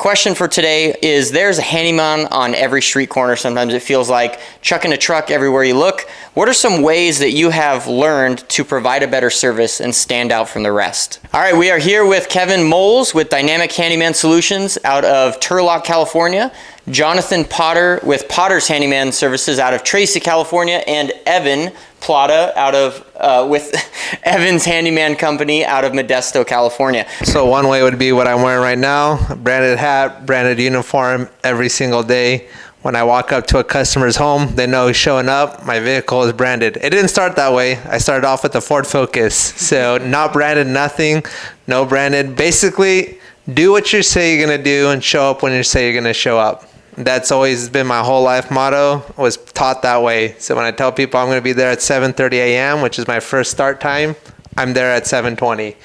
question for today is, there's a handyman on every street corner. Sometimes it feels like chucking a truck everywhere you look. What are some ways that you have learned to provide a better service and stand out from the rest? All right, we are here with Kevin Moles with Dynamic Handyman Solutions out of Turlock, California, Jonathan Potter with Potter's Handyman Services out of Tracy, California, and Evan Plata out of with Evan's Handyman Company out of Modesto, California. So one way would be what I'm wearing right now, branded hat, branded uniform every single day. When I walk up to a customer's home, they know he's showing up, my vehicle is branded. It didn't start that way. I started off with the Ford Focus. So not branded, nothing, no branded. Basically, do what you say you're gonna do and show up when you say you're gonna show up. That's always been my whole life motto, was taught that way. So when I tell people I'm going to be there at 7:30 a.m., which is my first start time, I'm there at 7:20.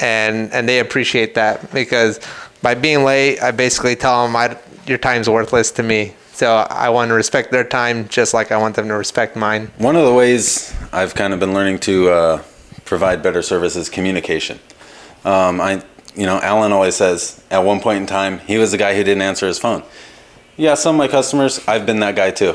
And they appreciate that, because by being late, I basically tell them your time's worthless to me. So I want to respect their time just like I want them to respect mine. One of the ways I've kind of been learning to provide better service is communication. Alan always says at one point in time, he was the guy who didn't answer his phone. Yeah, some of my customers, I've been that guy too.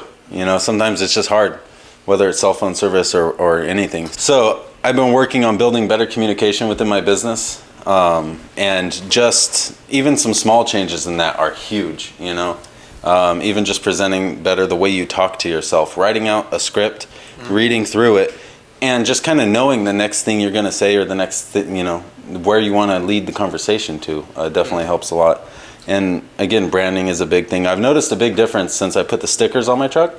Sometimes it's just hard, whether it's cell phone service or anything. So I've been working on building better communication within my business. And just even some small changes in that are huge, even just presenting better the way you talk to yourself, writing out a script, reading through it, and just kind of knowing the next thing you're going to say or the next where you want to lead the conversation to definitely helps a lot. And again, branding is a big thing. I've noticed a big difference since I put the stickers on my truck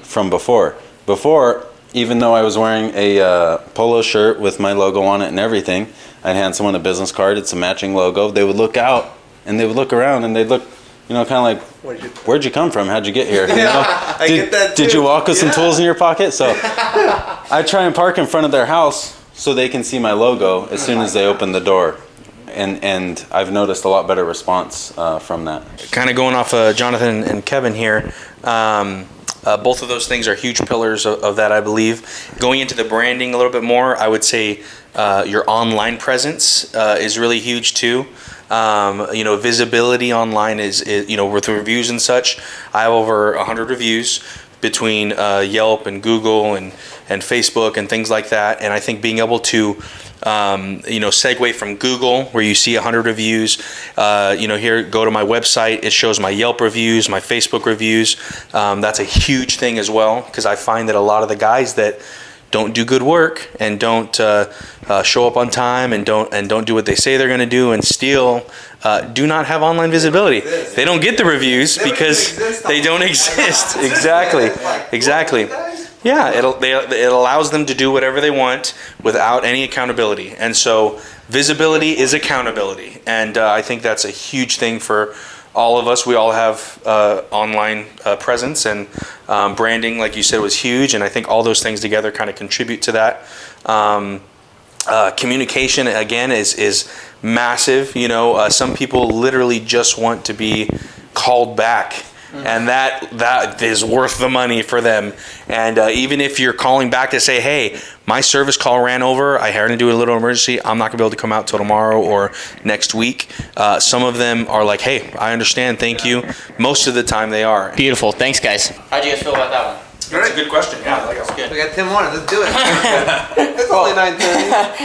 from before. Before, even though I was wearing a polo shirt with my logo on it and everything, I'd hand someone a business card, it's a matching logo. They would look out and they would look around and they'd look, kind of like, where'd you come from? How'd you get here? I get that too. Did you walk with some tools in your pocket? So I try and park in front of their house so they can see my logo as soon as they open the door. And I've noticed a lot better response from that. Kind of going off Jonathan and Kevin here, both of those things are huge pillars of that, I believe. Going into the branding a little bit more, I would say your online presence is really huge too. Visibility online is with reviews and such. I have over 100 reviews between Yelp and Google and Facebook and things like that. And I think being able to segue from Google, where you see 100 reviews, here, go to my website, it shows my Yelp reviews, my Facebook reviews. That's a huge thing as well, because I find that a lot of the guys that don't do good work and don't show up on time and don't do what they say they're going to do and still do not have online visibility. They don't get the reviews because they don't exist. Exactly. Yeah, it allows them to do whatever they want without any accountability. And so visibility is accountability. And I think that's a huge thing for all of us. We all have online presence, and branding, like you said, was huge. And I think all those things together kind of contribute to that. Communication, again, is massive. Some people literally just want to be called back. And that is worth the money for them. And even if you're calling back to say, hey, my service call ran over, I had to do a little emergency, I'm not gonna be able to come out till tomorrow or next week. Some of them are like, hey, I understand, thank you. Most of the time they are. Beautiful. Thanks, guys. How'd you guys feel about that one? That's a good question. Yeah, that's good. We got 10 more. Let's do it. It's only 9:30.